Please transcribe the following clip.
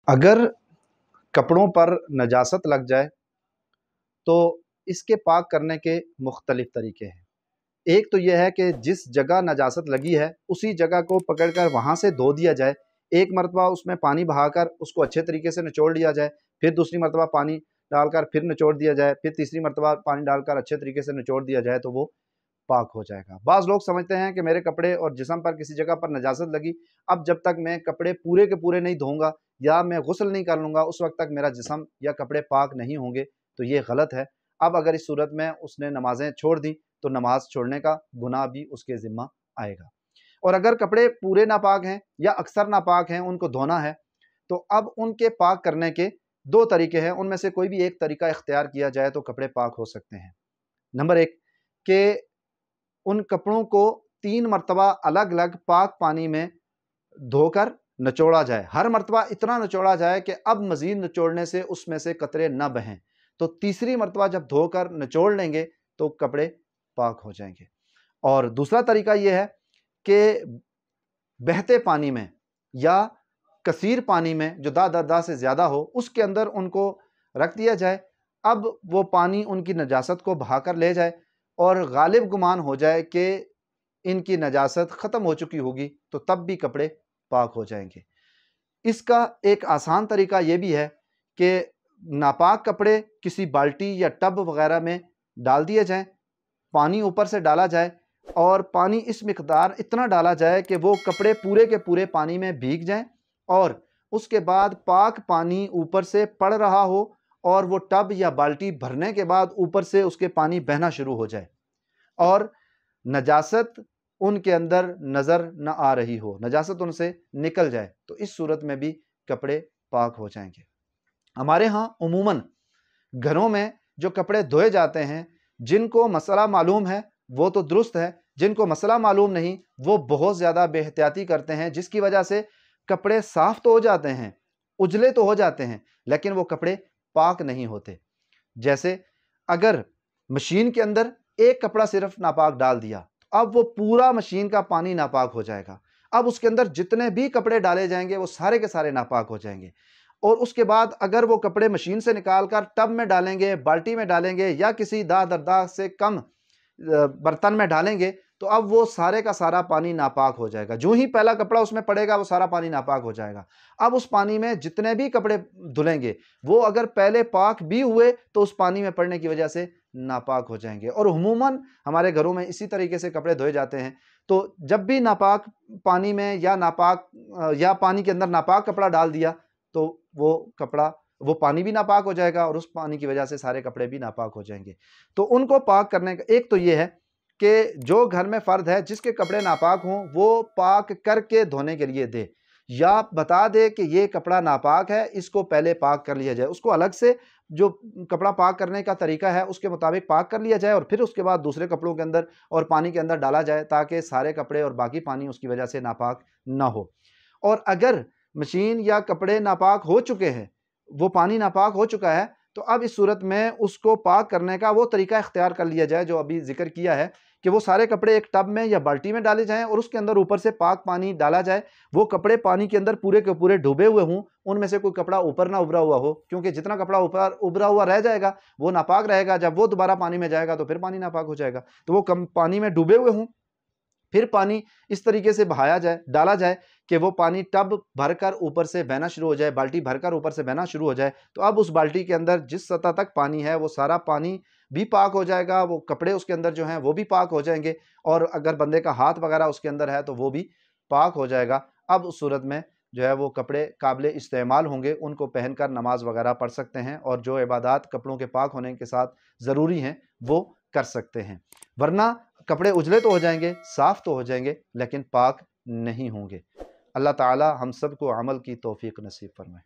اگر کپڑوں پر نجاست لگ جائے تو اس کے پاک کرنے کے مختلف طریقے ہیں۔ ایک تو یہ ہے کہ جس جگہ نجاست لگی ہے اسی جگہ کو پکڑ کر وہاں سے دھو دیا جائے، ایک مرتبہ اس میں پانی بہا کر اس کو اچھے طریقے سے نچوڑ لیا جائے، پھر دوسری مرتبہ پانی ڈال کر پھر نچوڑ دیا جائے، پھر تیسری مرتبہ پانی ڈال کر اچھے طریقے سے نچوڑ دیا جائے تو وہ پاک ہو جائے گا۔ بعض لوگ سمجھتے ہیں کہ میرے کپڑے اور جسم پر کسی جگہ پر نجاست لگی، اب جب تک میں کپڑے پورے کے پورے نہیں دھوؤں گا یا میں غسل نہیں کر لوں گا اس وقت تک میرا جسم یا کپڑے پاک نہیں ہوں گے، تو یہ غلط ہے۔ اب اگر اس صورت میں اس نے نمازیں چھوڑ دی تو نماز چھوڑنے کا گناہ بھی اس کے ذمہ آئے گا۔ اور اگر کپڑے پورے ناپاک ہیں یا اکثر ناپاک ہیں، ان کو دھونا ہے، تو اب ان کے پاک کرنے کے دو طریقے ہیں، ان میں سے کوئی بھی ایک طریقہ اختیار کیا جائے تو کپڑے پاک ہو سکتے ہیں۔ نمبر ایک کہ ان کپڑوں کو 3 مرتبہ الگ الگ پاک پانی میں دھو کر نچوڑا جائے، ہر مرتبہ اتنا نچوڑا جائے کہ اب مزید نچوڑنے سے اس میں سے قطرے نہ بہیں، تو تیسری مرتبہ جب دھو کر نچوڑ لیں گے تو کپڑے پاک ہو جائیں گے۔ اور دوسرا طریقہ یہ ہے کہ بہتے پانی میں یا کثیر پانی میں جو دا سے زیادہ ہو اس کے اندر ان کو رکھ دیا جائے، اب وہ پانی ان کی نجاست کو بہا کر لے جائے اور غالب گمان ہو جائے کہ ان کی نجاست ختم ہو چکی ہوگی تو تب بھی کپڑے پاک ہو جائیں گے۔ اس کا ایک آسان طریقہ یہ بھی ہے کہ ناپاک کپڑے کسی بالٹی یا ٹب وغیرہ میں ڈال دیے جائیں، پانی اوپر سے ڈالا جائے اور پانی اس مقدار اتنا ڈالا جائے کہ وہ کپڑے پورے کے پورے پانی میں بھیگ جائیں، اور اس کے بعد پاک پانی اوپر سے پڑ رہا ہو اور وہ ٹب یا بالٹی بھرنے کے بعد اوپر سے اس کے پانی بہنا شروع ہو جائے اور نجاست ان کے اندر نظر نہ آ رہی ہو، نجاست ان سے نکل جائے، تو اس صورت میں بھی کپڑے پاک ہو جائیں گے۔ ہمارے ہاں عموماً گھروں میں جو کپڑے دھوئے جاتے ہیں، جن کو مسئلہ معلوم ہے وہ تو درست ہے، جن کو مسئلہ معلوم نہیں وہ بہت زیادہ بے احتیاطی کرتے ہیں، جس کی وجہ سے کپڑے صاف تو ہو جاتے ہیں، اجلے تو ہو جاتے ہیں، لیکن وہ کپڑے پاک نہیں ہوتے۔ جیسے اگر مشین کے اندر ایک کپڑا صرف ناپاک ڈال دیا، اب وہ پورا مشین کا پانی ناپاک ہو جائے گا، اب اس کے اندر جتنے بھی کپڑے ڈالے جائیں گے وہ سارے کے سارے ناپاک ہو جائیں گے۔ اور اس کے بعد اگر وہ کپڑے مشین سے نکال کر ٹب میں ڈالیں گے، بالٹی میں ڈالیں گے یا کسی داغ سے کم برتن میں ڈالیں گے تو اب وہ سارے کا سارا پانی ناپاک ہو جائے گا۔ جو ہی پہلا کپڑا اس میں پڑے گا وہ سارا پانی ناپاک ہو جائے گا۔ اب اس پانی میں جتنے بھی کپڑے دھلیں گے وہ اگر پہلے پاک بھی ہوئے تو اس پانی میں پڑنے کی وجہ سے ناپاک ہو جائیں گے۔ اور عموماً ہمارے گھروں میں اسی طریقے سے کپڑے دھوئے جاتے ہیں، تو جب بھی ناپاک پانی میں یا پانی کے اندر ناپاک کپڑا ڈال دیا تو وہ پانی بھی ناپاک ہو جائے گا اور اس پانی کی وجہ سے سارے کپڑے بھی ناپاک ہو جائیں گے۔ تو ان کو پاک کرنے کا ایک تو یہ ہے کہ جو گھر میں فرد ہے جس کے کپڑے ناپاک ہوں وہ پاک کر کے دھونے کے لیے دے، یا بتا دے کہ یہ کپڑا ناپاک ہے، اس کو پہلے پاک کر لیا جائے، اس کو الگ سے جو کپڑا پاک کرنے کا طریقہ ہے اس کے مطابق پاک کر لیا جائے اور پھر اس کے بعد دوسرے کپڑوں کے اندر اور پانی کے اندر ڈالا جائے تاکہ سارے کپڑے اور باقی پانی اس کی وجہ سے ناپاک نہ ہو۔ اور اگر مشین یا کپڑے ناپاک ہو چکے ہیں، وہ پانی ناپاک ہو چکا ہے، تو اب اس صورت میں اس کو پاک کرنے کا وہ طریقہ اختیار کر لیا جائے جو ابھی ذکر کیا ہے کہ وہ سارے کپڑے ایک ٹب میں یا بالٹی میں ڈالے جائیں اور اس کے اندر اوپر سے پاک پانی ڈالا جائے، وہ کپڑے پانی کے اندر پورے کے پورے ڈوبے ہوئے ہوں، ان میں سے کوئی کپڑا اوپر نہ ابھرا ہوا ہو، کیونکہ جتنا کپڑا اوپر ابھرا ہوا رہ جائے گا وہ ناپاک رہے گا، جب وہ دوبارہ پانی میں جائے گا تو پھر پانی ناپاک ہو جائے گا، تو وہ کم پانی میں ڈوبے ہوئے ہوں، پھر پانی اس طریقے سے ڈالا جائے کہ وہ پانی ٹب بھر کر اوپر سے بہنا شروع ہو جائے، بالٹی بھر کر اوپر سے بہنا شروع ہو جائے، تو اب اس بالٹی کے اندر جس سطح تک پانی ہے وہ سارا پانی بھی پاک ہو جائے گا، وہ کپڑے اس کے اندر جو ہیں وہ بھی پاک ہو جائیں گے، اور اگر بندے کا ہاتھ وغیرہ اس کے اندر ہے تو وہ بھی پاک ہو جائے گا۔ اب اس صورت میں جو ہے وہ کپڑے قابل استعمال ہوں گے، ان کو پہن کر نماز وغیرہ پڑھ سکتے ہیں اور جو عبادات کپڑوں کے پاک ہونے کے ساتھ ضروری ہیں وہ کر سکتے ہیں، ورنہ کپڑے اجلے تو ہو جائیں گے، صاف تو ہو جائیں گے لیکن پاک نہیں ہوں گے۔ اللہ تعالی ہم سب کو عمل کی توفیق نصیب فرمائے۔